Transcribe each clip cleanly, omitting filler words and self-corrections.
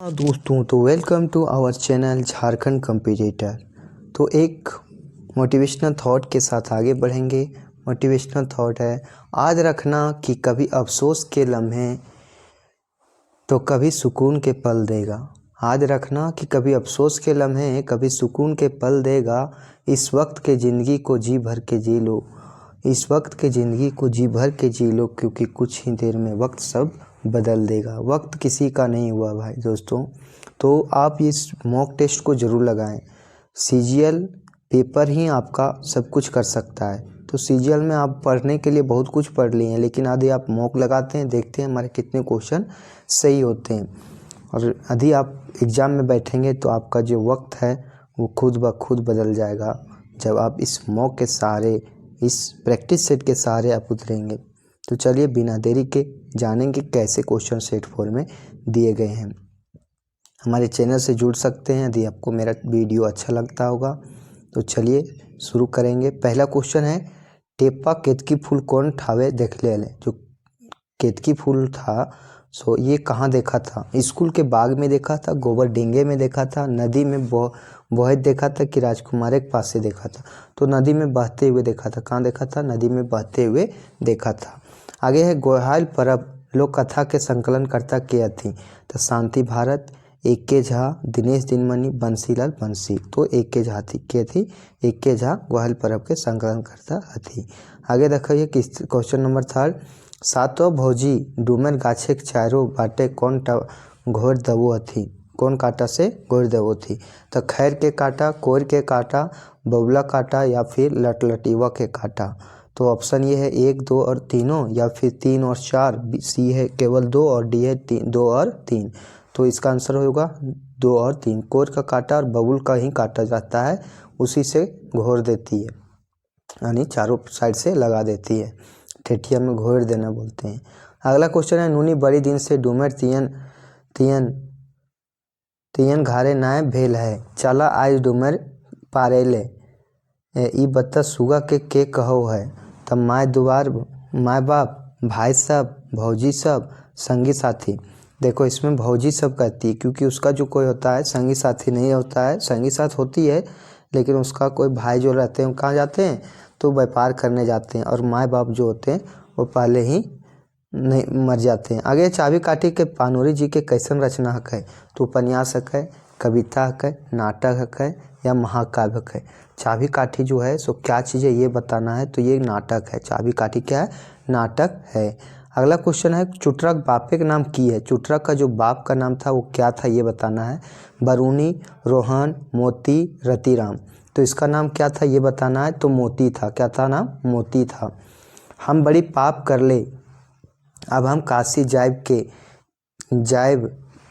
हाँ दोस्तों, तो welcome to our channel Jharkhand competitor. तो एक मोटिवेशनल थॉट के साथ आगे बढ़ेंगे। मोटिवेशनल थॉट है, आज रखना कि कभी अफसोस के लम्हे तो कभी सुकून के पल देगा। आज रखना कि कभी अफसोस के लम्हे कभी सुकून के पल देगा। इस वक्त के ज़िंदगी को जी भर के जी लो, इस वक्त के ज़िंदगी को जी भर के जी लो, क्योंकि कुछ ही देर में वक्त सब बदल देगा। वक्त किसी का नहीं हुआ भाई दोस्तों। तो आप इस मॉक टेस्ट को ज़रूर लगाएं। सीजीएल पेपर ही आपका सब कुछ कर सकता है। तो सीजीएल में आप पढ़ने के लिए बहुत कुछ पढ़ लिए हैं, लेकिन यदि आप मॉक लगाते हैं, देखते हैं हमारे कितने क्वेश्चन सही होते हैं, और यदि आप एग्ज़ाम में बैठेंगे तो आपका जो वक्त है वो खुद ब खुद बदल जाएगा, जब आप इस मॉक के सहारे, इस प्रैक्टिस सेट के सहारे आप उतरेंगे। तो चलिए बिना देरी के जानेंगे कैसे क्वेश्चन सेट 4 में दिए गए हैं। हमारे चैनल से जुड़ सकते हैं यदि आपको मेरा वीडियो अच्छा लगता होगा। तो चलिए शुरू करेंगे। पहला क्वेश्चन है, टेप्पा केतकी फूल कौन ठावे देख ले। जो केतकी फूल था सो ये कहाँ देखा था? स्कूल के बाग में देखा था, गोबर डींगे में देखा था, नदी में बहत देखा था कि राजकुमार के पास से देखा था? तो नदी में बहते हुए देखा था। कहाँ देखा था? नदी में बहते हुए देखा था। आगे है, गोहाल परब लोक कथा के संकलन करता के थी? तो शांति भारत, एक के झा, दिनेश दिनमणि, बंसीलाल बंसी। तो एक के झा थी, के थी एक के झा गोहाल परब के संकलन करता थी। आगे देखिए क्वेश्चन नंबर 3, सातों भौजी डूमर गाछे चारों बाटे कौन घोर दबो थी? कौन काटा से घोर दबो थी? तो खैर के काटा, कोर के काटा, बबुला काटा, या फिर लटलटीवा के काटा? तो ऑप्शन ये है 1, 2 और तीनों, या फिर 3 और 4। सी है केवल 2 और डी है 2 और 3। तो इसका आंसर होगा 2 और 3। कोर का काटा और बबुल का ही काटा जाता है, उसी से घोर देती है, यानी चारों साइड से लगा देती है। ठेठिया में घोर देना बोलते हैं। अगला क्वेश्चन है, नूनी बड़ी दिन से डूमर तियन तियन तियन घारे नाय भेल है, चला आज डूमर पारेले ई बत्ता सुगा के कहो है? तब माय दुआर, माय बाप, भाई सब, भौजी सब, संगी साथी। देखो इसमें भौजी सब कहती है, क्योंकि उसका जो कोई होता है संगी साथी नहीं होता है। संगी साथ होती है, लेकिन उसका कोई भाई जो रहते हैं वो कहाँ जाते हैं? तो व्यापार करने जाते हैं। और माँ बाप जो होते हैं वो पहले ही नहीं मर जाते हैं। आगे, चाबी काठी के पानोरी जी के कैसन रचना हक है? तो उपन्यास हक है, कविता हक है, नाटक हक है, या महाकाव्य हक है? चाबी काठी जो है सो क्या चीज़ है ये बताना है। तो ये नाटक है। चाबी काठी क्या है? नाटक है। अगला क्वेश्चन है, चुटरक बापे का नाम की है? चुटरक का जो बाप का नाम था वो क्या था ये बताना है। बरूनी, रोहन, मोती, रतिराम। तो इसका नाम क्या था ये बताना है। तो मोती था। क्या था नाम? मोती था। हम बड़ी पाप कर ले, अब हम काशी जायब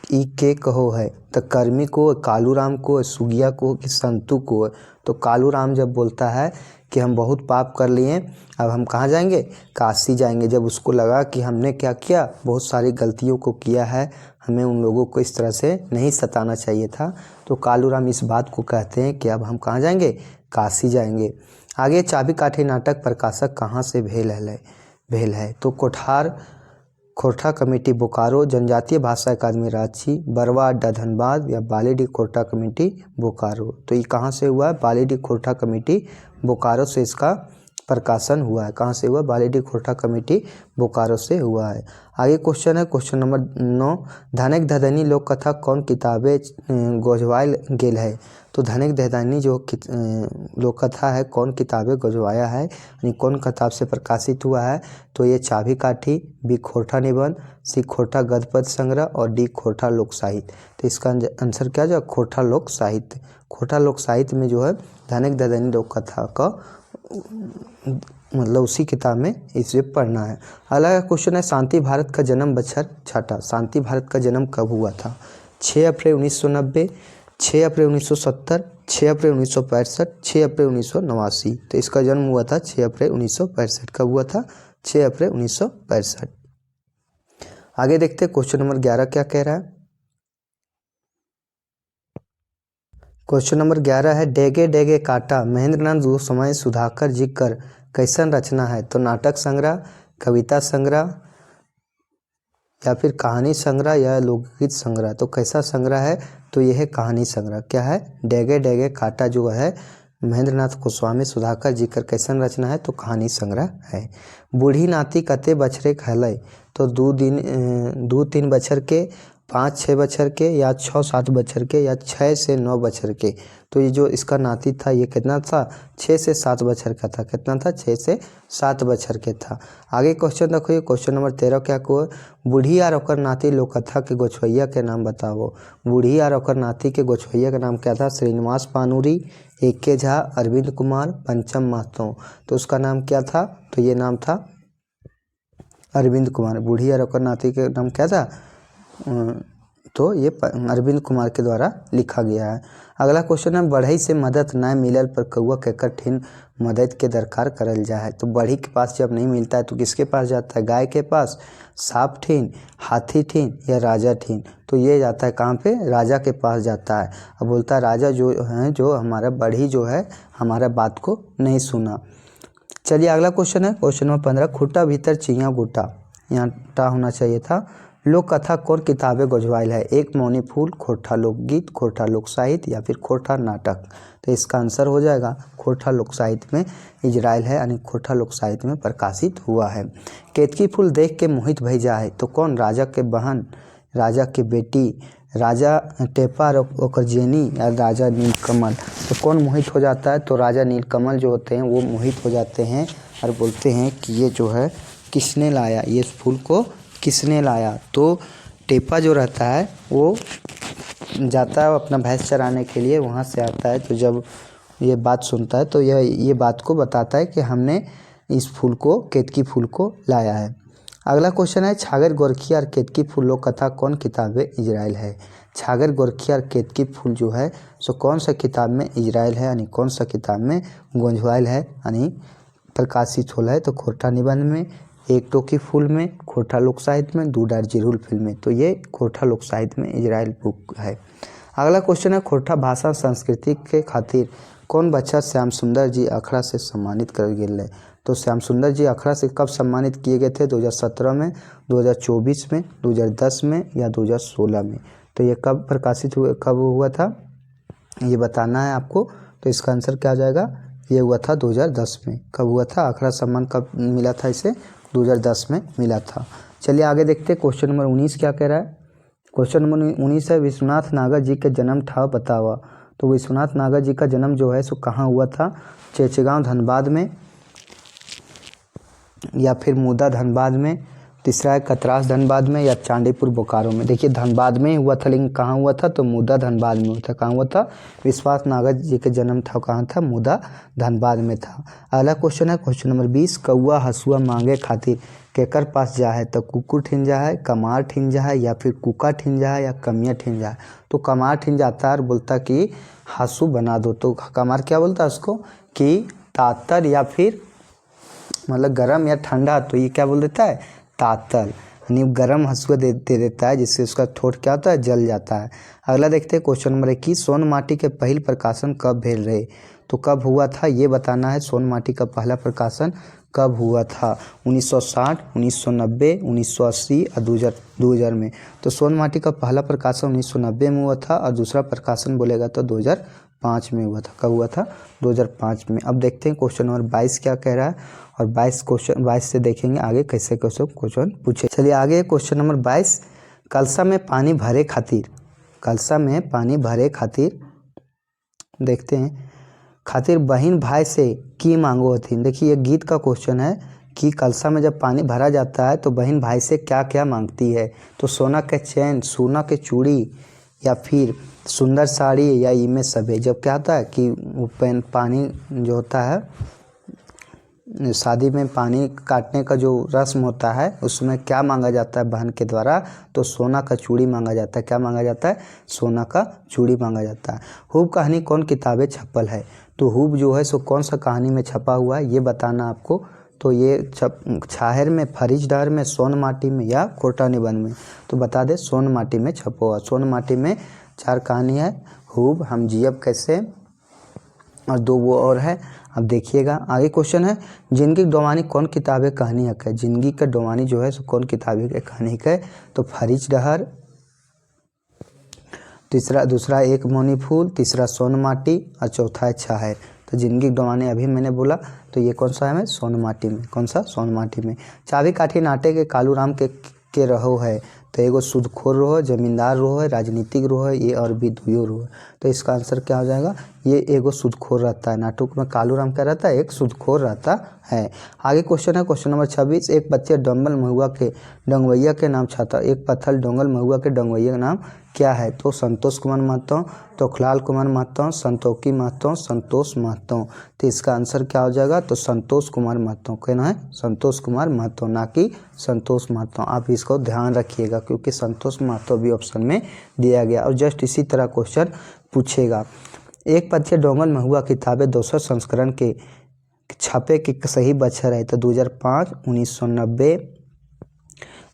ई के कहो है? तो कर्मी को, कालू राम को, सुगिया को, कि संतु को? तो कालू राम जब बोलता है कि हम बहुत पाप कर लिए, अब हम कहाँ जाएंगे? काशी जाएंगे। जब उसको लगा कि हमने क्या किया, बहुत सारी गलतियों को किया है, हमें उन लोगों को इस तरह से नहीं सताना चाहिए था, तो कालू राम इस बात को कहते हैं कि अब हम कहाँ जाएंगे? काशी जाएंगे। आगे, चाबी काठी नाटक प्रकाशक कहाँ से भेल है? तो खोरठा कमेटी बोकारो, जनजातीय भाषा अकादमी रांची, बरवा अड्डा धनबाद, या बालीडी खोरठा कमेटी बोकारो? तो ये कहाँ से हुआ है? बालीडी खोरठा कमेटी बोकारो से इसका प्रकाशन हुआ है। कहाँ से हुआ? बालीडी खोरठा कमेटी बोकारो से हुआ है। आगे क्वेश्चन है, क्वेश्चन नंबर 9, धनक धदनी लोक कथा कौन किताबें गोजवायल गेल है? तो धनक धदनी जो लोक कथा है कौन किताबें गोजवाया है, यानी कौन किताब से प्रकाशित हुआ है? तो ये चाबी काठी, बी खोरठा निबंध, सी खोरठा गद्य संग्रह, और डी खोरठा लोक साहित्य। तो इसका आंसर क्या जो? खोरठा लोक साहित्य। खोरठा लोक साहित्य में जो है धनक धदनी लोक कथा का मतलब उसी किताब में इसे पढ़ना है। अगला क्वेश्चन है, शांति भारत का जन्म बछर छठा। शांति भारत का जन्म कब हुआ था? 6 अप्रैल 1990, 6 अप्रैल 1970, 6 अप्रैल 1965, 6 अप्रैल 1989। तो इसका जन्म हुआ था 6 अप्रैल 1965। कब हुआ था? 6 अप्रैल 1965। आगे देखते हैं क्वेश्चन नंबर 11 क्या कह रहा है। क्वेश्चन नंबर 11 है, डेगे डेगे काटा महेंद्रनाथ गोस्वामी सुधाकर जी कर कैसन रचना है? तो नाटक संग्रह, कविता संग्रह, या फिर कहानी संग्रह या लोकगीत संग्रह। तो कैसा संग्रह है, तो यह है कहानी संग्रह। क्या है, डेगे डेगे काटा जो है महेंद्र नाथ गोस्वामी सुधाकर जी कर कैसन रचना है, तो कहानी संग्रह है। बूढ़ी नाती कते बछरे खैलय, तो 2-3 बछर के, 5-6 बछर के, या 6-7 बछर के, या 6 से 9 बछर के। तो ये जो इसका नाती था ये कितना था, 6 से 7 बछर का था। कितना था, 6 से 7 बछर के था। आगे क्वेश्चन देखो, ये क्वेश्चन नंबर 13 क्या को, बूढ़ी और ओकर नाती लोककथा के गोछवैया के नाम बताओ। बूढ़ी और ओकर नाती के गोछवैया का नाम क्या था, श्रीनिवास पानूरी, एके झा, अरविंद कुमार, पंचम महतो। तो उसका नाम क्या था, तो ये नाम था अरविंद कुमार। बूढ़ी और ओकर नाती के नाम क्या था, तो ये अरविंद कुमार के द्वारा लिखा गया है। अगला क्वेश्चन है, बढ़ई से मदद न मिलल पर कौआ केकर ठिन मदद के दरकार करल जा है। तो बढ़ई के पास जब नहीं मिलता है तो किसके पास जाता है, गाय के पास, सांप ठिन, हाथी ठिन, या राजा ठिन। तो ये जाता है कहाँ पे, राजा के पास जाता है। अब बोलता है राजा जो है, जो हमारा बढ़ई जो है हमारा बात को नहीं सुना। चलिए अगला क्वेश्चन है, क्वेश्चन नंबर 15, खुट्टा भीतर चिया गोटा, यहाँ टा होना चाहिए था। लोक कथा कौन किताबें गोझवाइल है, एक मौनी फूल, खोरठा लोकगीत, खोरठा लोक साहित्य, या फिर खोरठा नाटक। तो इसका आंसर हो जाएगा खोरठा लोक साहित्य में इजराइल है, यानी खोरठा लोक साहित्य में प्रकाशित हुआ है। केतकी फूल देख के मोहित भई जा है, तो कौन, राजा के बहन, राजा के बेटी, राजा टेपा ओकर जेनी, या राजा नीलकमल। तो कौन मोहित हो जाता है, तो राजा नीलकमल जो होते हैं वो मोहित हो जाते हैं और बोलते हैं कि ये जो है किसने लाया, ये फूल को किसने लाया। तो टेपा जो रहता है वो जाता है अपना भैंस चराने के लिए, वहाँ से आता है। तो जब ये बात सुनता है तो ये बात को बताता है कि हमने इस फूल को, केतकी फूल को लाया है। अगला क्वेश्चन है, छागर गोरखी और केतकी फूल लोक कथा कौन किताबें इजराइल है। छागर गोरखी और केतकी फूल जो है सो कौन सा किताब में इजराइल है, यानी कौन सा किताब में गोंझवाइल है, यानी प्रकाशित होला है। तो खोरठा निबंध में, एक टोकी फूल में, खोरठा लोक साहित्य में, दूडार जिरुल फिल्म में। तो ये खोरठा लोक साहित्य में इजराइल बुक है। अगला क्वेश्चन है, खोरठा भाषा संस्कृति के खातिर कौन बच्चा श्याम सुंदर जी अखड़ा से सम्मानित कर गए है। तो श्याम सुंदर जी अखड़ा से कब सम्मानित किए गए थे, 2017 में, 2024 में, 2010 में, या 2016 में। तो ये कब प्रकाशित हुए, कब हुआ था, ये बताना है आपको। तो इसका आंसर क्या आ जाएगा, ये हुआ था 2010 में। कब हुआ था, अखड़ा सम्मान कब मिला था इसे, 2010 में मिला था। चलिए आगे देखते हैं, क्वेश्चन नंबर 19 क्या कह रहा है। क्वेश्चन नंबर 19 है, विश्वनाथ नागर जी के जन्म ठाव बतावा। तो विश्वनाथ नागर जी का जन्म जो है सो कहाँ हुआ था, चेचगांव धनबाद में, या फिर मुदा धनबाद में, तीसरा है कतरास धनबाद में, या चांदीपुर बोकारो में। देखिए धनबाद में ही हुआ था, लेकिन कहाँ हुआ था, तो मुदा धनबाद में हुआ था। कहाँ हुआ था, विश्वनाथ नागर जी के जन्म था कहाँ था, मुदा धनबाद में था। अगला क्वेश्चन है, क्वेश्चन नंबर 20, कौआ हसुआ मांगे खातिर केकर पास जा है। तो कुकुर ठिन जा है, कमार ठिन जा है, या फिर कुका ठिन जा है, या कमिया ठिन जा है। तो कमार ठिन जाता है और बोलता कि हंसू बना दो। तो कमार क्या बोलता है उसको कि तातर, या फिर मतलब गर्म या ठंडा, तो ये क्या बोल देता है, तातल, यानी गर्म हंसुआ दे देता है, जिससे उसका ठोट क्या होता है, जल जाता है। अगला देखते हैं, क्वेश्चन नंबर 21, सोन माटी के पहल प्रकाशन कब भेल रहे। तो कब हुआ था ये बताना है, सोन माटी का पहला प्रकाशन कब हुआ था, 1960, 1990, 1980 और 2000 में। तो सोन माटी का पहला प्रकाशन 1990 में हुआ था, और दूसरा प्रकाशन बोलेगा तो 2005 में हुआ था। कब हुआ था, 2005 में। अब देखते हैं क्वेश्चन नंबर 22 क्या कह रहा है, और 22 से देखेंगे आगे कैसे कैसे क्वेश्चन पूछे। चलिए आगे क्वेश्चन नंबर 22, कलसा में पानी भरे खातिर, कलसा में पानी भरे खातिर देखते हैं, खातिर बहन भाई से की मांगो हथिन। देखिए ये गीत का क्वेश्चन है कि कलसा में जब पानी भरा जाता है तो बहन भाई से क्या क्या मांगती है। तो सोना के चैन, सोना के चूड़ी, या फिर सुंदर साड़ी, या इनमें सभी। जब क्या होता है कि वो पानी जो होता है शादी में, पानी काटने का जो रस्म होता है उसमें क्या मांगा जाता है बहन के द्वारा, तो सोना का चूड़ी मांगा जाता है। क्या मांगा जाता है, सोना का चूड़ी मांगा जाता है। हुब कहानी कौन किताबें छपल है। तो हुब जो है सो कौन सा कहानी में छपा हुआ है ये बताना आपको। तो ये छाहर में, फरीजदार में, सोन माटी में, या खोरठा निबंध में। तो बता दे सोन माटी में छपा हुआ। सोन माटी में 4 कहानी है, हुब, हम जियब कैसे, और 2 वो और है। अब देखिएगा आगे क्वेश्चन है, जिंदगी की डोमानी कौन किताबें कहानी हक है। जिंदगी का डोमानी जो है सो कौन किताबें के कहानी हक है, तो फरीच डहर, दूसरा एक मौनी फूल, तीसरा सोन माटी और चौथा है छाहर। तो जिंदगी की डोमानी अभी मैंने बोला, तो ये कौन सा है, सोन माटी में। कौन सा, सोन माटी में। चाबी काठी नाटे के कालू राम के रहो है, तो एगो सूदखोर रोह, जमींदार रोह है, राजनीतिक रोह है, ये और भी दुयो रोह है। तो इसका आंसर क्या हो जाएगा, ये एगो सूदखोर रहता है। नाटक में कालू राम क्या रहता है, एक सूदखोर रहता है। आगे क्वेश्चन है क्वेश्चन नंबर 26, एक बच्चे डंबल महुआ के डंगवैया के नाम छाता, एक पत्थल डोंगल महुआ के डंगवैया का नाम क्या है। तो संतोष कुमार महतो, तो खलाल कुमार महतो, संतोषी महतो, संतोष महतो। तो इसका आंसर क्या हो जाएगा, तो संतोष कुमार महतो। कहना है संतोष कुमार महतो, ना कि संतोष महतो। आप इसको ध्यान रखिएगा क्योंकि संतोष महतो भी ऑप्शन में दिया गया। और जस्ट इसी तरह क्वेश्चन पूछेगा, एक पत्थर डोंगल महुआ किताबें 200 संस्करण के छपे के सही बच्चर है। तो 2005, 1990,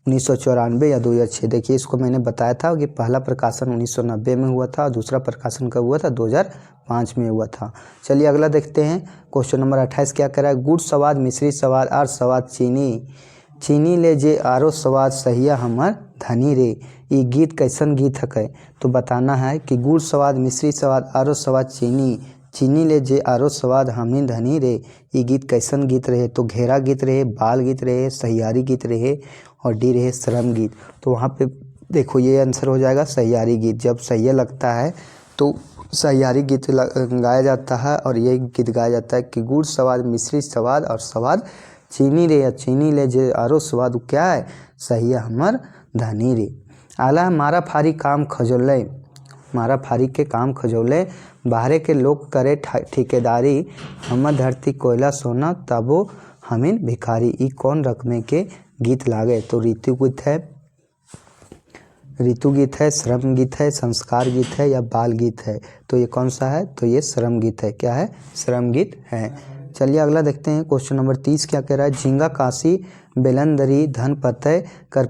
1994 या 2006। देखिए इसको मैंने बताया था कि पहला प्रकाशन 1990 में हुआ था और दूसरा प्रकाशन कब हुआ था, 2005 में हुआ था। चलिए अगला देखते हैं क्वेश्चन नंबर 28 क्या कह रहा है, गुड़ स्वाद मिश्री स्वाद आर स्वाद चीनी ले जे आरो स्वाद सहिया हमर धनी रे। ये गीत कैसन गीत है, तो बताना है कि गुड़ स्वाद मिश्री स्वाद आरो स्वाद चीनी ले जे आरो स्वाद हमनी धनी रे। ये गीत कैसन गीत रहे, तो घेरा गीत रहे, बाल गीत रहे, सहियारी गीत रहे और डी रहे श्रम गीत। तो वहाँ पे देखो ये आंसर हो जाएगा सहियारी गीत। जब सहिया लगता है तो सहियारी गीत गाया जाता है और ये गीत गाया जाता है कि गुड़ स्वाद मिश्री स्वाद और स्वाद चीनी रे, या चीनी ले जे आरो स्वाद क्या है, सहिया हमर धनी रे। आला मारा फारी काम खजोले, मारा फारी के काम खजोले, बाहरे के लोग करे ठेकेदारी, हमर धरती कोयला सोना तबो हमीन भिखारी। ई कौन रकमे के गीत लागे, तो ऋतु गीत है, श्रम गीत है, संस्कार गीत है या बाल गीत है। तो ये कौन सा है, तो ये श्रम गीत है। क्या है, श्रम गीत है। चलिए अगला देखते हैं क्वेश्चन नंबर 30 क्या कह रहा है, झींगा काशी बेलंदरी धन पतय कर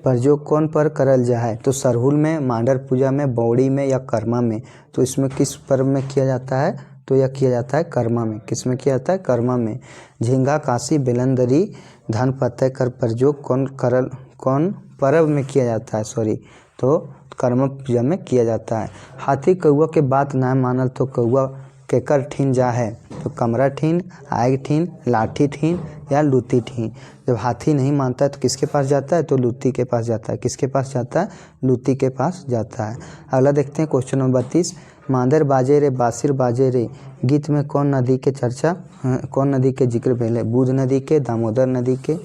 परजोग कौन पर करल जाए। तो सरहुल में, मांडर पूजा में, बौड़ी में या कर्मा में। तो इसमें किस पर्व में किया जाता है, तो यह किया जाता है कर्मा में। किस में किया जाता है, कर्मा में। झींगा काशी बेलंदरी धन पतय कर परजोग कौन पर्व में किया जाता है, सॉरी, तो कर्म पूजा में किया जाता है। हाथी कौआ के बात ना मानल, तो कौआ केकर ठीन जा है, तो कमरा ठीन, आग ठीन, लाठी ठीन या लूती ठीन। जब हाथी नहीं मानता है तो किसके पास जाता है, तो लूती के पास जाता है। किसके पास जाता है, लूती के पास जाता है। अगला देखते हैं क्वेश्चन नंबर 32, मांदर बाजे रे बासिर बाजे रे गीत में कौन नदी के चर्चा, कौन नदी के जिक्र पहले, बूध नदी के, दामोदर नदी के,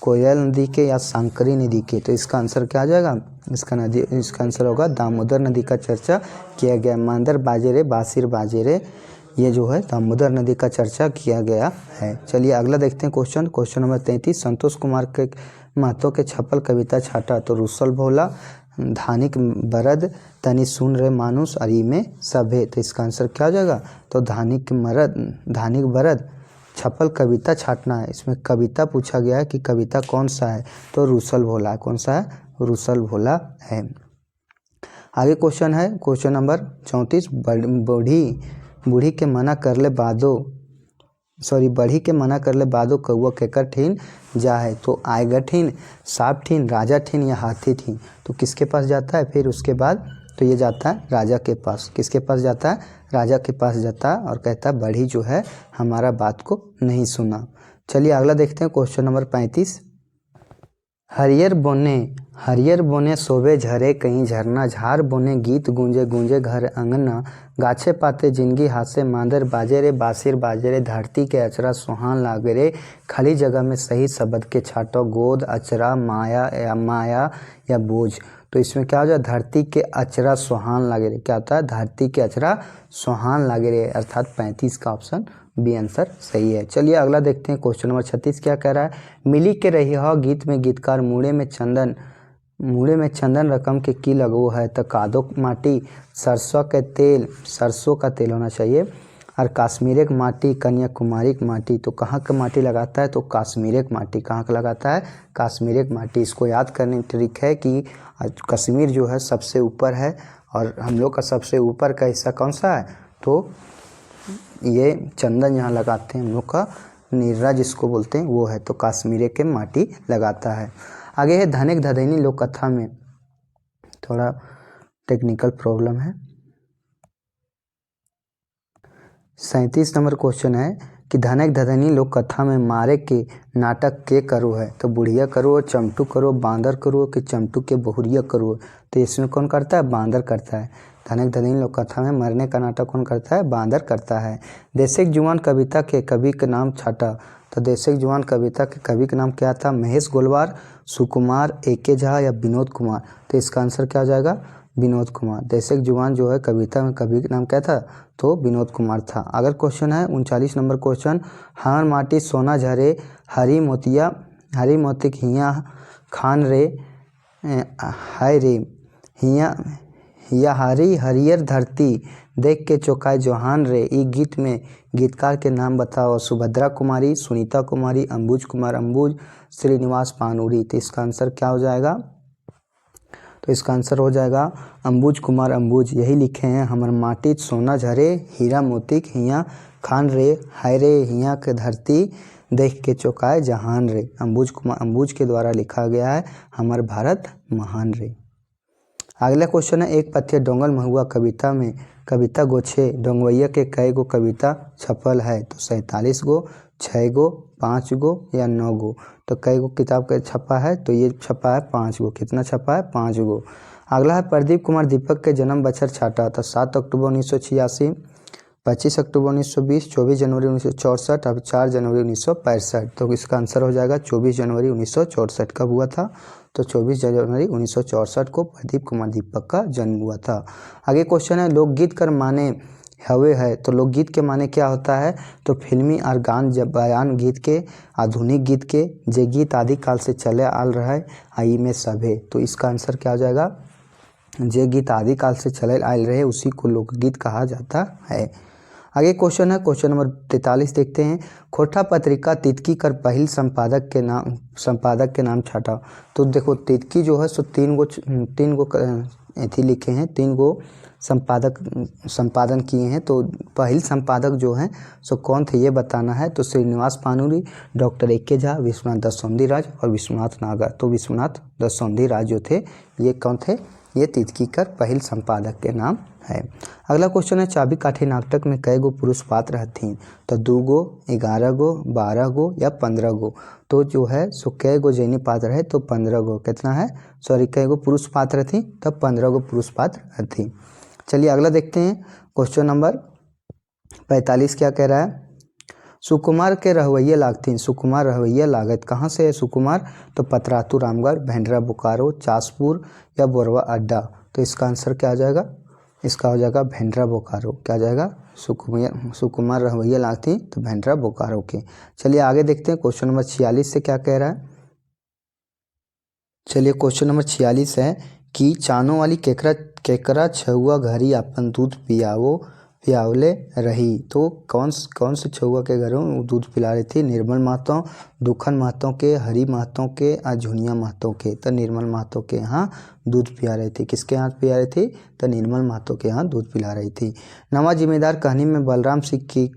कोयल नदी के या सांकरी नदी के। तो इसका आंसर क्या आ जाएगा, इसका आंसर होगा दामोदर नदी का चर्चा किया गया। मांदर बाजे रे बासिर बाजे रे, ये जो है दामोदर नदी का चर्चा किया गया है। चलिए अगला देखते हैं क्वेश्चन नंबर 33, संतोष कुमार के महतो के छपल कविता छाटा, तो रुसल भोला, धानिक बरद, तनी सुन रहे मानुस अरी में सभे। तो इसका आंसर क्या हो जाएगा, तो धानिक बरद छपल कविता छाटना है। इसमें कविता पूछा गया है कि कविता कौन सा है, तो रुसल भोला। कौन सा है, रुसल भोला है। आगे क्वेश्चन है क्वेश्चन नंबर 34, बूढ़ी के मना करले बादो, सॉरी बढ़ी के मना करले बादो कौआ केकर ठीन जा है। तो आएगा ठीन, सांप ठीन, राजा ठीन या हाथी ठीन। तो किसके पास जाता है, फिर उसके बाद तो ये जाता है राजा के पास। किसके पास जाता है, राजा के पास जाता है और कहता है बढ़ी जो है हमारा बात को नहीं सुना। चलिए अगला देखते हैं क्वेश्चन नंबर 35, हरियर बोने शोभे झरे कहीं झरना, झार बोने गीत गूंजे गूंजे घर अंगना, गाछे पाते जिंदगी हासे मांदर बाजे रे बासिर बाजे रे, धरती के अचरा सुहान लागे रे, खाली जगह में सही शब्द के छाटो, गोद अचरा माया या बोझ। तो इसमें क्या हो जाए, धरती के अचरा सुहान लागे रे। क्या होता है, धरती के अचरा सुहान लागे रे, अर्थात 35 का ऑप्शन बी आंसर सही है। चलिए अगला देखते हैं क्वेश्चन नंबर 36 क्या कह रहा है, मिली के रही हो गीत में गीतकार, मुड़े में चंदन रकम के की लगो है, तो कादो माटी, सरसों का तेल होना चाहिए, और कश्मीर की माटी, कन्याकुमारी की माटी, तो कहाँ का माटी लगाता है? तो कश्मीर की माटी। कहाँ का लगाता है? कश्मीर की माटी। इसको याद करने की ट्रिक है कि कश्मीर जो है सबसे ऊपर है और हम लोग का सबसे ऊपर का हिस्सा कौन सा है? तो ये चंदन यहाँ लगाते हैं हम लोग का निर्रा जिसको बोलते हैं वो है, तो कश्मीर के माटी लगाता है। आगे है धनिक धदैनी लोक कथा में, थोड़ा टेक्निकल प्रॉब्लम है। 37 नंबर क्वेश्चन है कि धनक धदैनी लोक कथा में मारे के नाटक के करो है? तो बुढ़िया करो, चमटू करो, बांदर करो कि चमटू के बहुरिया करो? तो इसमें कौन करता है? बांदर करता है। धनक धदैनी लोक कथा में मरने का नाटक कौन करता है? बांदर करता है। देशक जुआन कविता के कवि का नाम छाटा। तो देशक जुआन कविता के कवि का नाम क्या था? महेश गोलवार, सुकुमार, एके झा या विनोद कुमार? तो इसका आंसर क्या हो जाएगा? विनोद कुमार। देशक जुआन जो है कविता में कवि का नाम क्या था? तो विनोद कुमार था। अगर क्वेश्चन है 39 नंबर क्वेश्चन, हमर माटी सोना झरे हरी मोतिया, हरी मोतिक हिया खान रे हाय रे हिया हिया हरी हरियर धरती देख के चौकाए जहान रे। ई गीत में गीतकार के नाम बताओ। सुभद्रा कुमारी, सुनीता कुमारी, अंबुज कुमार अंबुज, श्रीनिवास पानूरी? तो इसका आंसर क्या हो जाएगा? तो इसका आंसर हो जाएगा अंबुज कुमार अंबुज। यही लिखे हैं, हमर माटी सोना झरे हीरा मोतिक हिया खान रे हाय रे हिया के धरती देख के चौकाए जहान रे। अंबुज कुमार अंबुज के द्वारा लिखा गया है हमार भारत महान रे। अगला क्वेश्चन है, एक पथिया डोंगल महुआ कविता में कविता गोछे डोंगवैया के कई गो कविता छपल है? तो 47 गो, 6 गो, 5 गो या 9 गो? तो कई गो किताब का छपा है? तो ये छपा है 5 गो। कितना छपा है? 5 गो। अगला है प्रदीप कुमार दीपक के जन्म बछर छाटा। तो 7 अक्टूबर 1986, 25 अक्टूबर 1920, 24 जनवरी 1964 और 4 जनवरी 1965। तो इसका आंसर हो जाएगा 24 जनवरी 1964। कब हुआ था? तो 24 जनवरी 1964 को प्रदीप कुमार दीपक का जन्म हुआ था। आगे क्वेश्चन है, लोकगीत कर माने हवे है? तो लोकगीत के माने क्या होता है? तो फिल्मी और गान बयान गीत के, आधुनिक गीत के, जे गीत आदि काल से चले आल रहा है आई में सभे। तो इसका आंसर क्या हो जाएगा? जे गीत आदि काल से चले आल रहे उसी को लोकगीत कहा जाता है। आगे क्वेश्चन है, क्वेश्चन नंबर 43 देखते हैं। खोटा पत्रिका तितकी कर पहल संपादक के नाम छाटा। तो देखो तितकी जो है सो तीन गो एथी लिखे हैं, 3 गो संपादन किए हैं। तो पहल संपादक जो हैं सो कौन थे ये बताना है। तो श्रीनिवास पानूरी, डॉक्टर एके झा, विश्वनाथ दत्त राज और विश्वनाथ नागर। तो विश्वनाथ दत्त राज जो थे ये कौन थे? ये तितकी कर पहल संपादक के नाम है। अगला क्वेश्चन है, चाबी काठी नाटक में कई गो पुरुष पात्र हथिन? तो 2 गो, 11 गो, 12 गो या 15 गो? तो जो है सो कई गो जैनी पात्र है? तो 15 गो। कितना है? सॉरी, कई गो पुरुष पात्र थी? तो 15 गो पुरुष पात्र थी। चलिए अगला देखते हैं, क्वेश्चन नंबर 45 क्या कह रहा है? सुकुमार के रहवैया लागथिन। सुकुमार रहवैया लागत कहाँ से है सुकुमार? तो पतरातू रामगढ़, भेंडरा बोकारो, चासपुर या बोरवा अड्डा? तो इसका आंसर क्या आ जाएगा? इसका हो जाएगा भेंडरा बोकारो। क्या जाएगा? सुकुमार रहवैया लागथिन तो भेंडरा बोकारो के। चलिए आगे देखते हैं, क्वेश्चन नंबर 46 से क्या कह रहा है। चलिए क्वेश्चन नंबर 46 है कि चानो वाली केकरा छुआ घरी अपन दूध पियावले रही। तो कौन से छुआ के घरों में दूध पिला रही थी? निर्मल महतो, दुखन महतो के, हरी महतो के और झुनिया महतो के। तो निर्मल महतो के यहाँ दूध पिला रही थी। किसके यहाँ पिला रही थी? तो निर्मल महतो के यहाँ दूध पिला रही थी। नवा जिम्मेदार कहानी में बलराम सिंह की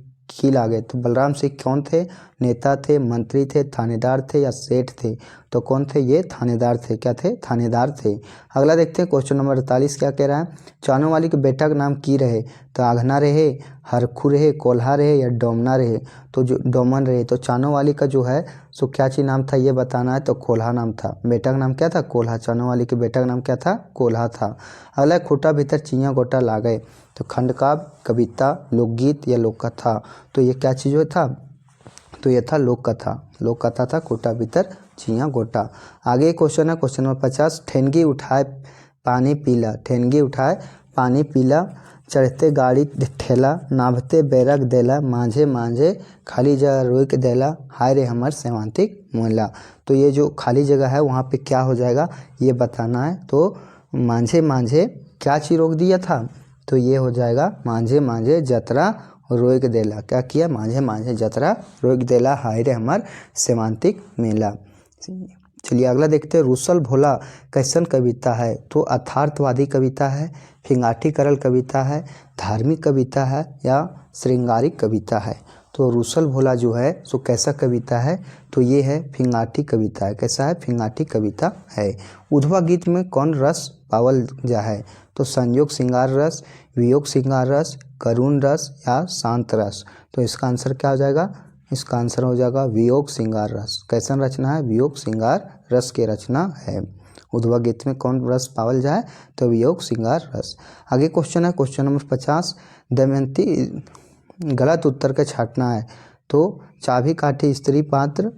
लागे। तो बलराम सिंह कौन थे? नेता थे, मंत्री थे, थानेदार थे या सेठ थे? तो कौन थे? ये थानेदार थे। क्या थे? थानेदार थे। अगला देखते हैं, क्वेश्चन नंबर 48 क्या कह रहा है? चानो वाली के बेटा का नाम की रहे? तो आघना रहे, हरखू रहे, कोल्हा रहे या डोमना रहे? तो जो डोमन रहे। तो चानो वाली का जो है सो क्या चीज नाम था ये बताना है। तो कोल्हा नाम था। बेटा का नाम क्या था? कोल्हा। चानो वाली के बेटा का नाम क्या था? कोल्हा था। अगला, खूटा भीतर चिया गोटा लागे। तो खंडकाव्य, कविता, लोकगीत या लोक कथा? तो ये क्या चीज़ था? तो ये था लोक कथा। लोक कथा था खूटा भीतर चिया गोटा। आगे क्वेश्चन है, क्वेश्चन नंबर 50। ठेनगी उठाए पानी पीला। ठेनगी उठाए पानी पीला, चढ़ते गाड़ी ठेला, नाभते बैरक देला, मांझे मांझे खाली जगह रोक देला, हाय रे हमर सेवांतिक मोहल्ला। तो ये जो खाली जगह है वहाँ पे क्या हो जाएगा ये बताना है। तो मांझे मांझे क्या चीज़ रोक दिया था? तो ये हो जाएगा मांझे मांझे जतरा रोक देला, क्या किया, मांझे मांझे जतरा रोक देला, हाय रे हमार सेमांतिक मेला। चलिए अगला देखते हैं, रूसल भोला कैसन कविता है, तो अर्थार्थवादी कविता है, फिंगाटीकरण कविता है, धार्मिक कविता है या श्रृंगारिक कविता है। तो रूसल भोला जो है सो कैसा कविता है, तो ये है फिंगाटी कविता है। कैसा है, फिंगाटी कविता है। उधवा गीत में कौन रस पावल जा है, तो संयोग श्रृंगार रस, वियोग श्रृंगार रस, करुण रस या शांत रस। तो इसका आंसर क्या हो जाएगा, इसका आंसर हो जाएगा वियोग श्रृंगार रस। कैसन रचना है, वियोग श्रृंगार रस की रचना है। उधवा गीत में कौन रस पावल जाए, तो वियोग श्रृंगार रस। आगे क्वेश्चन है, क्वेश्चन नंबर 50, दमयंती, गलत उत्तर के छांटना है। तो चाबी काठी स्त्री पात्र,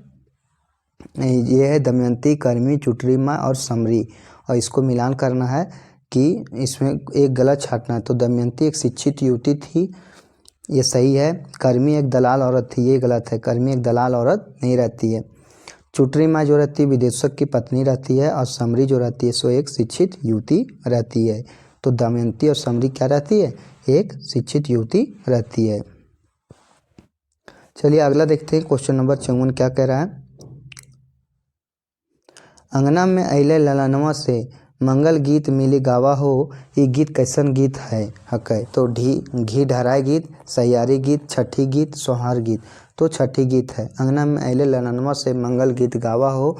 ये है दमयंती, कर्मी, चुटरीमा और समरी, और इसको मिलान करना है कि इसमें एक गलत छांटना है। तो दमयंती एक शिक्षित युवती थी, ये सही है। कर्मी एक दलाल औरत थी, ये गलत है, कर्मी एक दलाल औरत नहीं रहती है। चुटरीमा जो रहती है विदेशक की पत्नी रहती है, और समरी जो रहती है सो एक शिक्षित युवती रहती है। तो दमयंती और समरी क्या रहती है, एक शिक्षित युवती रहती है। चलिए अगला देखते हैं, क्वेश्चन नंबर 54 क्या कह रहा है, अंगना में अइले ललनवा से मंगल गीत मिली गावा हो, ये गीत कैसन गीत है हकै। तो घी ढहराए गीत, सहियारी गीत, छठी गीत, सोहार गीत। तो छठी गीत है। अंगना में अइले ललनवा से मंगल गीत गावा हो,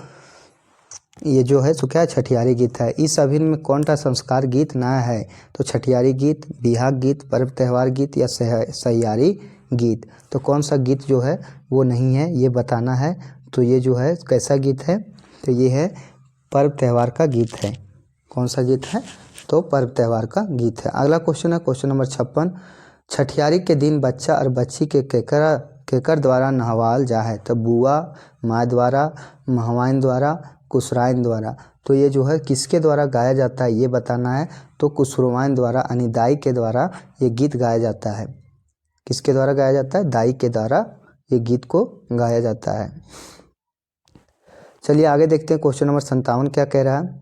ये जो है सो क्या छठियारी गीत है। इस अभिन में कौन सा संस्कार गीत ना है, तो छठियारी गीत, बिहाग गीत, पर्व त्यौहार गीत या सहियारी गीत। तो कौन सा गीत जो है वो नहीं है, ये बताना है। तो ये जो है कैसा गीत है, तो ये है पर्व त्यौहार का गीत है। कौन सा गीत है, तो पर्व त्यौहार का गीत है। अगला क्वेश्चन है, क्वेश्चन नंबर 56, छठियारी के दिन बच्चा और बच्ची के केकर द्वारा नहवाल जा है। तो बुआ, माँ द्वारा, महवाइन द्वारा, कुसराइन द्वारा। तो ये जो है किसके द्वारा गाया जाता है, ये बताना है। तो कुसरुवाइन द्वारा यानी दाई के द्वारा ये गीत गाया जाता है। किसके द्वारा गाया जाता है, दाई के द्वारा ये गीत को गाया जाता है। चलिए आगे देखते हैं, क्वेश्चन नंबर 57 क्या कह रहा है,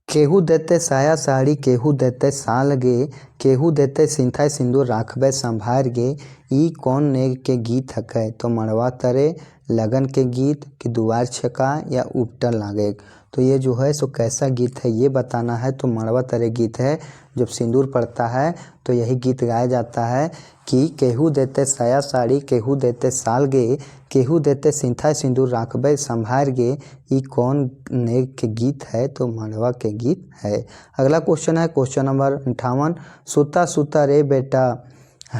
केहू देते साया साड़ी, केहू देते साल गे, केहू देते सिंथाई सिंदूर राखबे संभार गे, ई कौन नेग के गीत हकै। तो मड़वा तरे, लगन के गीत, कि दुआर छका या उपटन लागे। तो ये जो है सो कैसा गीत है, ये बताना है। तो मड़वा तरे गीत है, जब सिंदूर पड़ता है तो यही गीत गाया जाता है कि केहू देते साया साड़ी, केहू देते साल गे, केहू देते सिंथाई सिंदूर राखबे संभार गे, ई कौन नेग के गीत है। तो मड़वा के गीत है। अगला क्वेश्चन है, क्वेश्चन नंबर 58, सुता सुता रे बेटा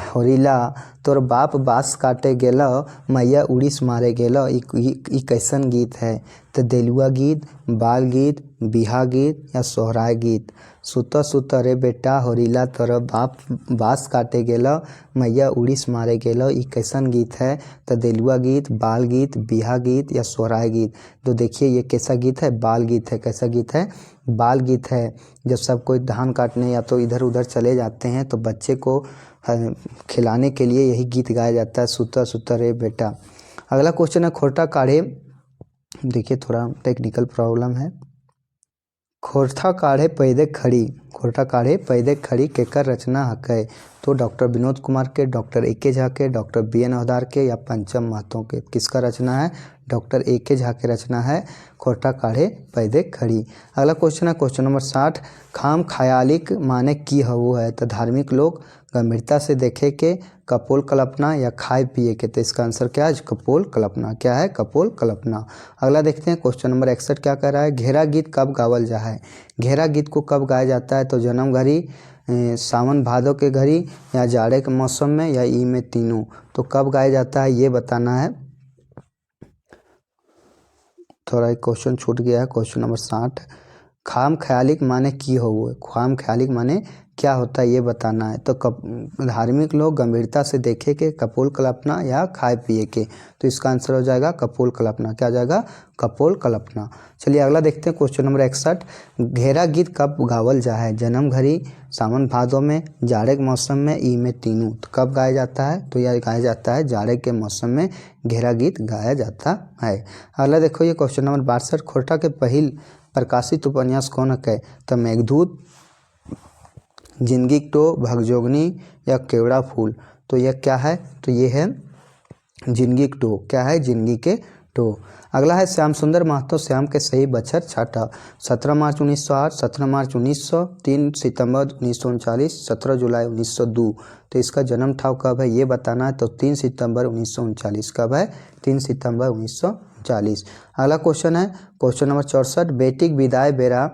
होरिला, तोर बाप बांस काटे गेला, मैया उड़ीस मारे गेला, ई कैसन गीत है। तो देलुआ गीत, बाल गीत, बिहा गीत या सोहराय गीत। सुता सुता रे बेटा होरिला, तोर बाप बांस काटे गेला, मैया उड़ीस मारे गेला, ई कैसन गीत है। तो देलुआ गीत, बाल गीत, बिहा गीत या सोहराय गीत। तो देखिए ये कैसा गीत है, बाल गीत है। कैसा गीत है, बाल गीत है। जब सब कोई धान काटने या तो इधर उधर चले जाते हैं तो बच्चे को खिलाने के लिए यही गीत गाया जाता है, सुता सुता रे बेटा। अगला क्वेश्चन है, खोरठा काढ़े, देखिए थोड़ा टेक्निकल प्रॉब्लम है। खोरठा काढ़े पैदे खड़ी, खोरठा काढ़े पैदे खड़ी केकर रचना हकै। तो डॉक्टर विनोद कुमार के, डॉक्टर ए.के. झा के, डॉक्टर बी.एन. हवदार के या पंचम महतो के। किसका रचना है, डॉक्टर ए.के. झा के रचना है खोरठा काढ़े पैदे खड़ी। अगला क्वेश्चन है, क्वेश्चन नंबर 60, खाम खयालिक माने की हवो है। तो धार्मिक लोग गंभीरता से देखे के, कपोल कल्पना या खाए पिए के। तो इसका आंसर क्या है, कपोल कल्पना। क्या है, कपोल कल्पना। अगला देखते हैं, क्वेश्चन नंबर 61 क्या कर रहा है, घेरा गीत कब गावल जा है। घेरा गीत को कब गाया जाता है। तो जन्म घड़ी, सावन भादो के घड़ी या जाड़े के मौसम में या ई में तीनों। तो कब गाया जाता है ये बताना है। थोड़ा एक क्वेश्चन छूट गया है, क्वेश्चन नंबर 60, खाम ख्यालिक माने की हो। खाम ख्यालिक माने क्या होता है ये बताना है। तो धार्मिक लोग गंभीरता से देखे के, कपोल कल्पना या खाए पिए के। तो इसका आंसर हो जाएगा कपोल कल्पना। क्या जाएगा, कपोल कल्पना। चलिए अगला देखते हैं, क्वेश्चन नंबर 61, घेरा गीत कब गावल जा है। जन्म घड़ी, सावन भादों में, जाड़े के मौसम में, ई में तीनों। तो कब गाया जाता है, तो यह गाया जाता है जाड़े के मौसम में घेरा गीत गाया जाता है। अगला देखो ये क्वेश्चन नंबर 62, खोरठा के पहिल प्रकाशित उपन्यास कौन है। तो मेघदूत, जिंदगी टो, भगजोगनी या केवड़ा फूल। तो यह क्या है? तो ये है जिंदगी टो। क्या है? जिंदगी के टो। अगला है श्याम सुंदर महतो श्याम के सही बछर छाटा। 17 मार्च 1908, 17 मार्च 1900, 3 सितंबर 1939, 17 जुलाई 1902। तो इसका जन्म ठाव कब है ये बताना है। तो 3 सितंबर 1939। कब है? 3 सितंबर 1940। अगला क्वेश्चन है क्वेश्चन नंबर 64। बेटी विदाई बेरा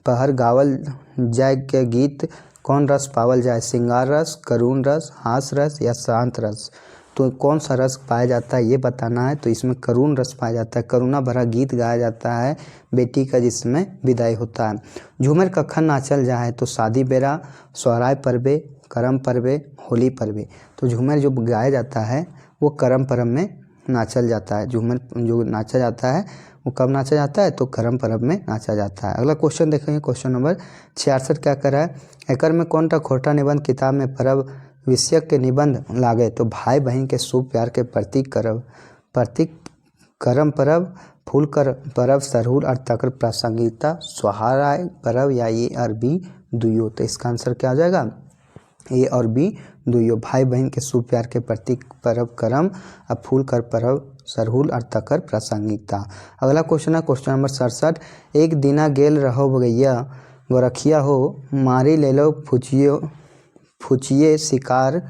पहर गावल जाय के गीत कौन रस पावल जाए? श्रृंगार रस, करुण रस, हास रस या शांत रस। तो कौन सा रस पाया जाता है ये बताना है। तो इसमें करुण रस पाया जाता है। करुणा भरा गीत गाया जाता है बेटी का जिसमें विदाई होता है। झूमर कखन नाचल जाए? तो शादी बेरा, सोहराय पर्वे, करम पर्वे, होली पर्वे। तो झूमर जो गाया जाता है वो करम पर्व में नाचल जाता है। झूमर जो नाचा जाता है वो कब नाचा जाता है? तो करम पर्व में नाचा जाता है। अगला क्वेश्चन देखेंगे क्वेश्चन नंबर 66 क्या कर रहा है? एकर में कौन टा खोटा निबंध किताब में पर्व विषयक के निबंध लागे? तो भाई बहन के शुभ प्यार के प्रतीक करम पर्व, फूल कर पर्व, सरहुल और तकर प्रासंगिकता, सोहराय पर्व या ए और बी दुयो। तो इसका आंसर क्या आ जाएगा? ए और बी दुयो। भाई बहन के शुभ प्यार के प्रतीक पर्व करम और फूल कर पर्व सरहुल और तकर प्रासंगिकता। अगला क्वेश्चन है क्वेश्चन नंबर 67। एक दिना गेल रहो गैया गोरखिया हो, मारी ले लो फुचिए शिकार,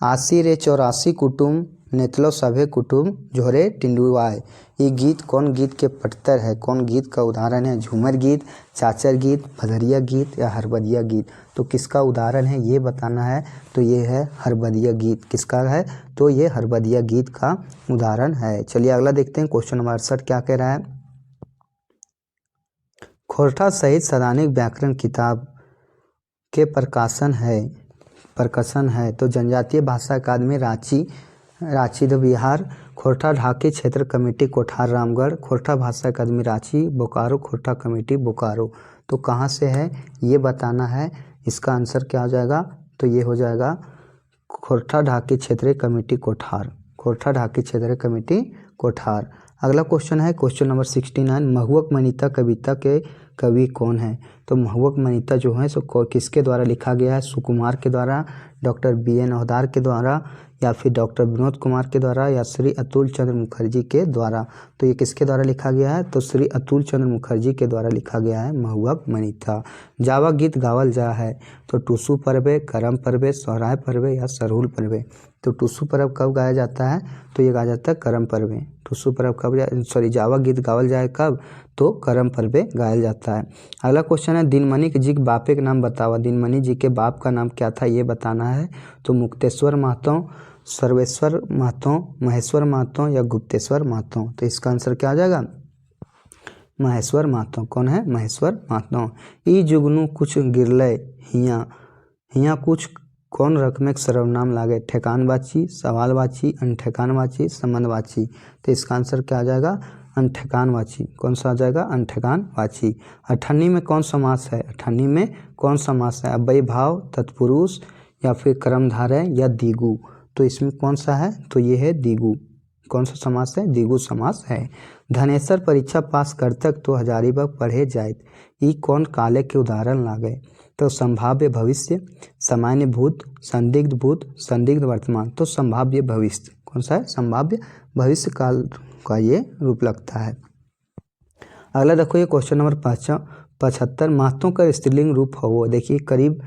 आसी रे 84 कुटुम, नेतलो सभे कुटुम, झोरे टिंडुआय। ये गीत कौन गीत के पटतर है? कौन गीत का उदाहरण है? झूमर गीत, चाचर गीत, भदरिया गीत या हरबदिया गीत। तो किसका उदाहरण है ये बताना है। तो ये है हरबदिया गीत। किसका है? तो ये हरबदिया गीत का उदाहरण है। चलिए अगला देखते हैं क्वेश्चन नंबर 68 क्या कह रहा है? खोरठा सहित सैद्धांतिक व्याकरण किताब के प्रकाशन है। तो जनजातीय भाषा अकादमी रांची द बिहार, खोरठा ढाकी क्षेत्र कमेटी कोठार रामगढ़, खोरठा भाषा अकादमी रांची, बोकारो खोरठा कमेटी बोकारो। तो कहाँ से है ये बताना है। इसका आंसर क्या हो जाएगा? तो ये हो जाएगा खोरठा ढाकी क्षेत्रीय कमेटी कोठार। खोरठा ढाकी क्षेत्रीय कमेटी कोठार। अगला क्वेश्चन है क्वेश्चन नंबर 69। महुवक मनीता कविता के कवि कौन है? तो महुवक मनीता जो है सो किसके द्वारा लिखा गया है? सुकुमार के द्वारा, डॉक्टर BN हवदार के द्वारा या फिर डॉक्टर विनोद कुमार के द्वारा या श्री अतुल चंद्र मुखर्जी के द्वारा। तो ये किसके द्वारा लिखा गया है? तो श्री अतुल चंद्र मुखर्जी के द्वारा लिखा गया है महुवक मनीता। जावा गीत गावल जा है? तो टूसू पर्वे, करम पर्वे, सोहराय पर्वे या सरहुल पर्वे। तो टूसू पर्व कब गाया जाता है? तो ये गाया जाता है करम पर्वे। टूसू पर्व कब जावा गीत गावल जाए कब? तो करम पर्वे गाया जाता है। अगला क्वेश्चन है दिनमणि जी के बापे का नाम बतावा। दिनमणि जी के बाप का नाम क्या था ये बताना है। तो मुक्तेश्वर महतो, सर्वेश्वर महतो, महेश्वर महतो या गुप्तेश्वर महतो। तो इसका आंसर क्या आ जाएगा? महेश्वर महतो। कौन है? महेश्वर महतो। ई जुगनू कुछ गिरले हिया कुछ कौन रकम सर्वनाम लागे? ठेकानवाची, सवालवाची, अनठेकानवाची, संबंधवाची। तो इसका आंसर क्या आ जाएगा? अनठेकानवाची। कौन सा आ जाएगा? अनठेकानवाची। अठन्नी में कौन समास है? अठन्नी में कौन समास है? अव्ययी भाव, तत्पुरुष या फिर कर्मधारय या दिगु। तो इसमें कौन सा है? तो ये है दिगु। कौन सा समास है? दिगु समास है। धनेश्वर परीक्षा पास करतक तो हजारीबाग पढ़े जायत। ई कौन काले के उदाहरण लागे? तो संभाव्य भविष्य, सामान्य भूत, संदिग्ध भूत, संदिग्ध वर्तमान। तो संभाव्य भविष्य। कौन सा है? संभाव्य भविष्य काल का ये रूप लगता है। अगला देखो ये क्वेश्चन नंबर 75। महतो का स्त्रीलिंग रूप हो। देखिए करीब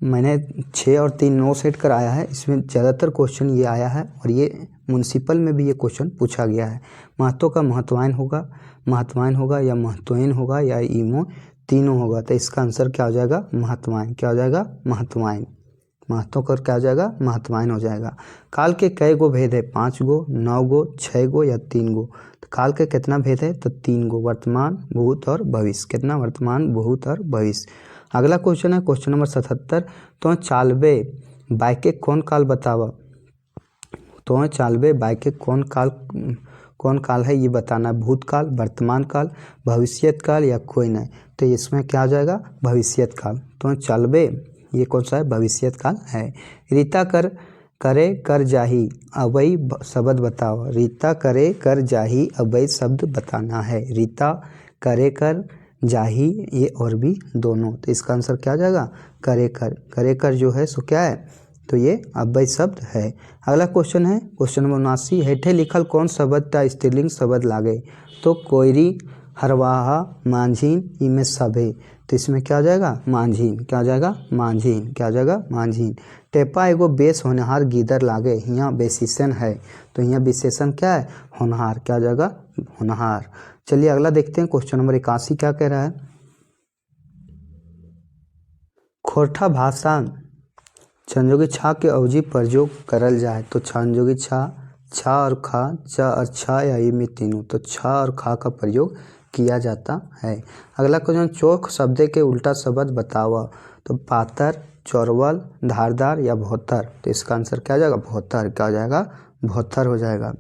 मैंने 6 और 3 9 सेट कर आया है। इसमें ज़्यादातर क्वेश्चन ये आया है और ये म्यूनसिपल में भी ये क्वेश्चन पूछा गया है। महतो का महत्वायन होगा या महत्वहीन होगा या ईमो तीनों होगा। तो इसका आंसर क्या हो जाएगा? महत्वायन। क्या हो जाएगा? महत्वायन। महतो का क्या हो जाएगा? महत्वायन हो जाएगा। काल के कई गो भेद है? 5 गो, 9 गो, 6 गो या 3 गो। तो काल के कितना भेद है? तो 3 गो, वर्तमान, भूत और भविष्य। कितना? वर्तमान, भूत और भविष्य। अगला क्वेश्चन है क्वेश्चन नंबर 77। तो चालबे बाइके कौन काल बतावा? तो चालबे बाइके कौन काल है ये बताना है। भूतकाल, वर्तमान काल, भविष्यत काल या कोई नहीं। तो इसमें क्या आ जाएगा? भविष्यत काल। तो चालबे ये कौन सा है? भविष्यत काल है। रीता करे कर जाही अवई शब्द बताओ। रीता करे कर जाही अवई शब्द बताना है। रीता करे कर जाही ए और बी दोनों। तो इसका आंसर क्या आ जाएगा करे कर। करे कर जो है सो क्या है तो ये अव्यय शब्द है। अगला क्वेश्चन है क्वेश्चन नंबर 79 हेठे लिखल कौन शब्द ता स्त्रीलिंग शब्द लागे। तो कोयरी हरवाहा मांझीन इनमें सभे। तो इसमें क्या आ जाएगा मांझीन। क्या आ जाएगा मांझीन। क्या आ जाएगा मांझीन। टेपा एगो बेस होनहार गीदर लागे यहाँ विशेषण है। तो यहाँ विशेषण क्या है होनहार। क्या आ जाएगा होनहार। चलिए अगला देखते हैं क्वेश्चन नंबर 81 क्या कह रहा है। खोरठा भाषा छंजोगी छा के अवधि प्रयोग करल जाए। तो छंजोगी छा और खा च और छा या ई में तीनों। तो छा और खा का प्रयोग किया जाता है। अगला क्वेश्चन चोख शब्द के उल्टा शब्द बतावा। तो पातर चौरवल धारदार या भौतर। तो इसका आंसर क्या आ जाएगा भौतर। क्या हो जाएगा भौतर हो जाएगा।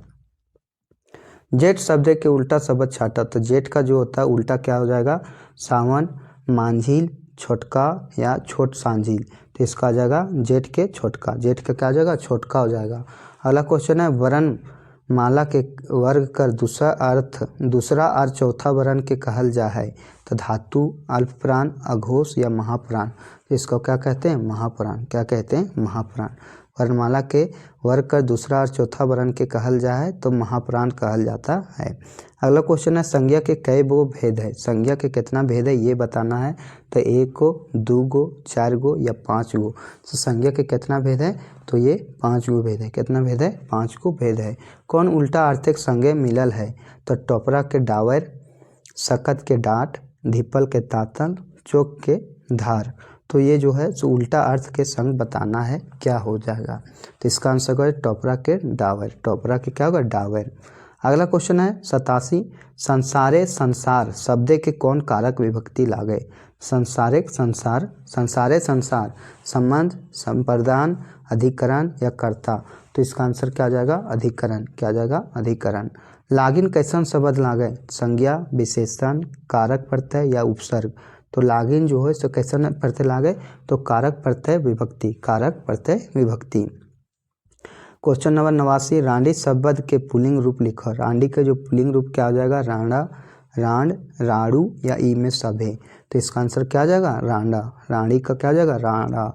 जेठ शब्द के उल्टा शब्द छाटा। तो जेठ का जो होता है उल्टा क्या हो जाएगा सावन मांझिल छोटका या छोट सांझिल। तो इसका आ जाएगा जेठ के छोटका। जेठ का क्या आ जाएगा छोटका हो जाएगा। अगला क्वेश्चन है वर्ण माला के वर्ग कर दूसरा अर्थ चौथा वर्ण के कहल जा है। तो धातु अल्पप्राण अघोष या महाप्राण। तो इसको क्या कहते हैं महाप्राण। क्या कहते हैं महाप्राण। वर्णमाला के वर्ग कर दूसरा और चौथा वर्ण के कहल जा है तो महाप्राण कहल जाता है। अगला क्वेश्चन है संज्ञा के कई गो भेद है। संज्ञा के कितना भेद है ये बताना है। तो 1 गो 2 गो 4 गो या 5 गो। तो संज्ञा के कितना भेद है तो ये 5 गो भेद है। कितना भेद है 5 गो भेद है। कौन उल्टा आर्थिक संज्ञा मिलल है। तो टोपरा के डावर सकत के डांट धिपल के तातल चौक के धार। तो ये जो है जो उल्टा अर्थ के संग बताना है क्या हो जाएगा। तो इसका आंसर है टोपरा के डावर। टोपरा के क्या होगा डावर। अगला क्वेश्चन है 87 संसारे संसार शब्द के कौन कारक विभक्ति लागे। संसारे संसार संसारे संसार संबंध संप्रदान अधिकरण या कर्ता। तो इसका आंसर क्या आ जाएगा अधिकरण। क्या आ जाएगा अधिकरण। लागिन कैसन शब्द लागे संज्ञा विशेषण कारक प्रत्यय या उपसर्ग। तो लागिन जो है सो कैसन प्रत्यय लागे तो कारक प्रत्यय विभक्ति। कारक प्रत्यय विभक्ति। क्वेश्चन नंबर 89 रांडी शब्द के पुल्लिंग रूप लिखो। रांडी का जो पुल्लिंग रूप क्या हो जाएगा रांडा रांड राड़ू या ई में सभे। तो इसका आंसर क्या आ जाएगा रांडा। रांडी का क्या आ जाएगा रांडा।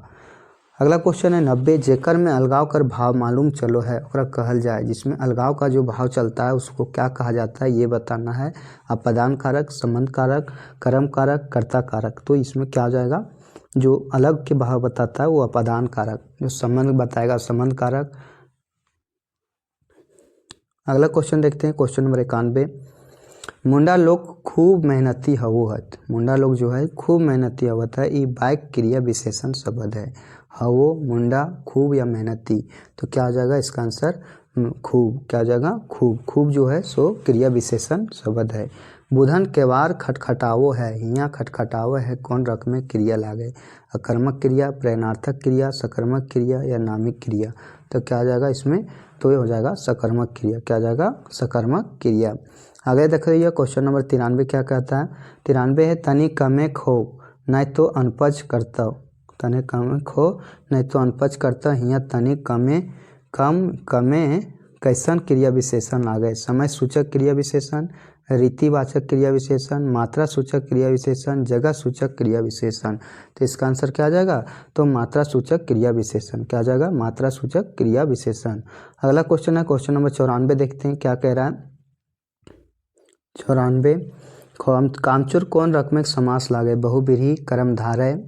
अगला क्वेश्चन है 90 जेकर में अलगाव कर भाव मालूम चलो है और कहल जाए। जिसमें अलगाव का जो भाव चलता है उसको क्या कहा जाता है ये बताना है। अपदान कारक संबंध कारक कर्म कारक कर्ता कारक। तो इसमें क्या आ जाएगा जो अलग के भाव बताता है वो अपदान कारक। जो संबंध बताएगा संबंध कारक। अगला क्वेश्चन देखते हैं क्वेश्चन नंबर 91 मुंडा लोग खूब मेहनती हवोहत। मुंडा लोग जो है खूब मेहनती हवत है ये बाइक क्रिया विशेषण शब्द है। हवो मुंडा खूब या मेहनती। तो क्या आ जाएगा इसका आंसर खूब। क्या आ जाएगा खूब। खूब जो है सो क्रिया विशेषण शब्द है। बुधन केवार खटखटावो है यहाँ खटखटावो है कौन रक में क्रिया लागे। अकर्मक क्रिया प्रेरणार्थक क्रिया सकर्मक क्रिया या नामिक क्रिया। तो क्या आ जाएगा इसमें तो ये हो जाएगा सकर्मक क्रिया। क्या आ जाएगा सकर्मक क्रिया। आगे देख रही है क्वेश्चन नंबर 93 क्या कहता है। 93 है तनी कमे खो नहीं तो अनपच करता। तने कमे खो नहीं तो अनपच करता यहाँ तनी कमे कमे कैसन क्रिया विशेषण लागे। समय सूचक क्रिया विशेषण रीतिवाचक क्रिया विशेषण मात्रा सूचक क्रिया विशेषण जगह सूचक क्रिया विशेषण। तो इसका आंसर क्या आ जाएगा तो मात्रा सूचक क्रिया विशेषण। क्या आ जाएगा मात्रा सूचक क्रिया विशेषण। अगला क्वेश्चन है क्वेश्चन नंबर 94 देखते हैं क्या कह रहा है। 94 कामचोर कौन रकम समास लागे बहुब्रीहि कर्मधारय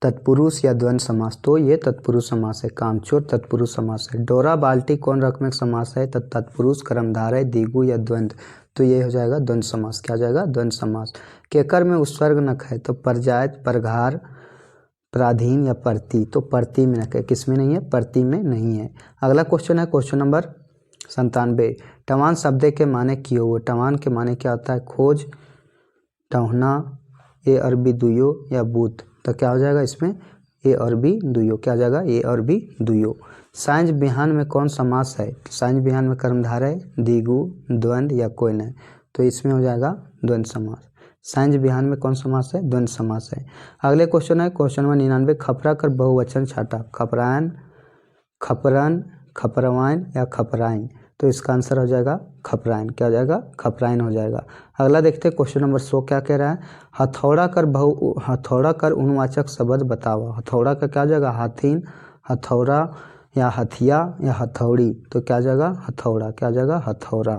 तत्पुरुष या द्वंद्व समास। तो ये तत्पुरुष समास है। कामचोर तत्पुरुष समास है। डोरा बाल्टी कौन रकम समास है तो तत्पुरुष कर्मधारय दिगु या द्वंद्व। तो ये हो जाएगा द्वंद्व समास। क्या जाएगा द्वंद्व समास। केकर में उपसर्ग नख है तो परजायत परघार प्राधीन या परती। तो परती में नख है किस में नहीं है परती में नहीं है। अगला क्वेश्चन है क्वेश्चन नंबर 97 टवान शब्द के माने क्यों हो। टवान के माने क्या होता है खोज टहना ए अरबी दुयो या बूथ। तो क्या हो जाएगा इसमें ए और बी दुयो। क्या हो जाएगा ए और बी दुयो। सांझ बिहान में कौन समास है। सांझ बिहान में कर्मधारय दिगु द्वंद्व या कोई नहीं। तो इसमें हो जाएगा द्वंद्व समास। सांझ बिहान में कौन समास है द्वंद्व समास है। अगले क्वेश्चन है क्वेश्चन नंबर 99 खपरा कर बहुवचन छाटा। खपरायन खपरन खपरवाइन या खपराइन। तो इसका आंसर हो जाएगा खपराइन। क्या हो जाएगा? खपराइन हो जाएगा। अगला देखते हैं क्वेश्चन नंबर 100 क्या कह रहा है। हथौड़ा कर उन्वाचक शब्द बताओ। हथौड़ा का क्या हो जाएगा? हाथीन, हथौड़ा या हथिया या हथौड़ी। तो क्या हो जाएगा? हथौड़ा। क्या हो जाएगा? हथौड़ा।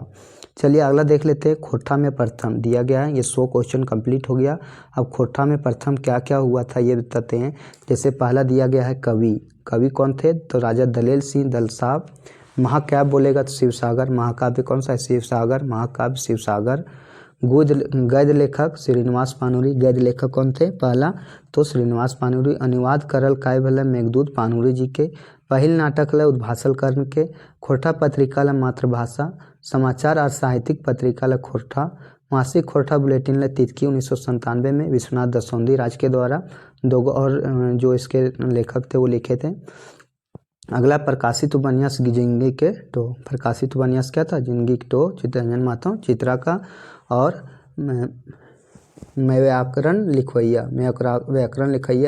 चलिए अगला देख लेते हैं। खोटा में प्रथम दिया गया है। ये 100 क्वेश्चन कंप्लीट हो गया। अब खोटा में प्रथम क्या क्या हुआ था ये बताते हैं। जैसे पहला दिया गया है कवि। कवि कौन थे? तो राजा दलेल सिंह दल साहब। महाकाव्य बोलेगा तो शिवसागर। महाकाव्य कौन सा है? शिवसागर। महाकाव्य शिवसागर। गद्य लेखक श्रीनिवास पानूरी। गद्य लेखक कौन थे? पहला तो श्रीनिवास पानूरी। अनुवाद करल काय भले? मेघदूत पानूरी जी के। पहिल नाटक ल उद्भाषल कर्ण के। खोरठा पत्रिका ल मातृभाषा। समाचार और साहित्यिक पत्रिका ल खोरठा। मासिक खोरठा बुलेटिन ल तितकी 1997 में विश्वनाथ दसौंधी राज के द्वारा। दो और जो इसके लेखक थे वो लिखे थे। अगला प्रकाशित उपन्यास जिंदगी के टो। प्रकाशित उपन्यास क्या था? जिंदगी के टो चित्तरंजन माता चित्रा का। और मैं व्याकरण लिखवैया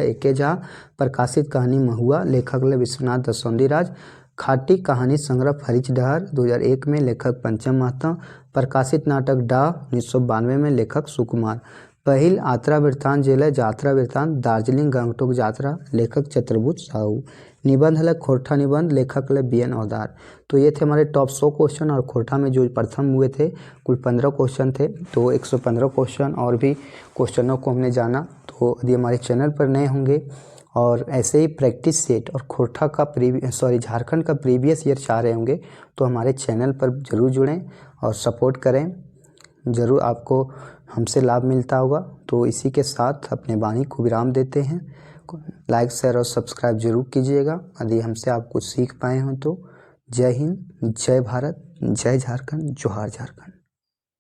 एके झा। प्रकाशित कहानी महुआ। लेखक ले विश्वनाथ दसौंधी राज। खाटी कहानी संग्रह फरीच डहर 2001 में। लेखक पंचम महतो। प्रकाशित नाटक डा 1992 में। लेखक सुकुमार। पहिल यात्रा वृत्तांत जेल यात्रा वृत्तांत दार्जिलिंग गंगटोक यात्रा। लेखक चतुर्भुज साहू। निबंध है खोरठा निबंध। लेखक ले BN औदार। तो ये थे हमारे टॉप 100 क्वेश्चन। और खोरठा में जो प्रथम हुए थे कुल 15 क्वेश्चन थे। तो 115 क्वेश्चन और भी क्वेश्चनों को हमने जाना। तो यदि हमारे चैनल पर नए होंगे और ऐसे ही प्रैक्टिस सेट और खोरठा का झारखंड का प्रीवियस ईयर चाह रहे होंगे तो हमारे चैनल पर ज़रूर जुड़ें और सपोर्ट करें। ज़रूर आपको हमसे लाभ मिलता होगा। तो इसी के साथ अपने वाणी को विराम देते हैं। लाइक शेयर और सब्सक्राइब जरूर कीजिएगा यदि हमसे आप कुछ सीख पाए हों तो। जय हिंद, जय भारत, जय झारखंड, जोहार झारखंड।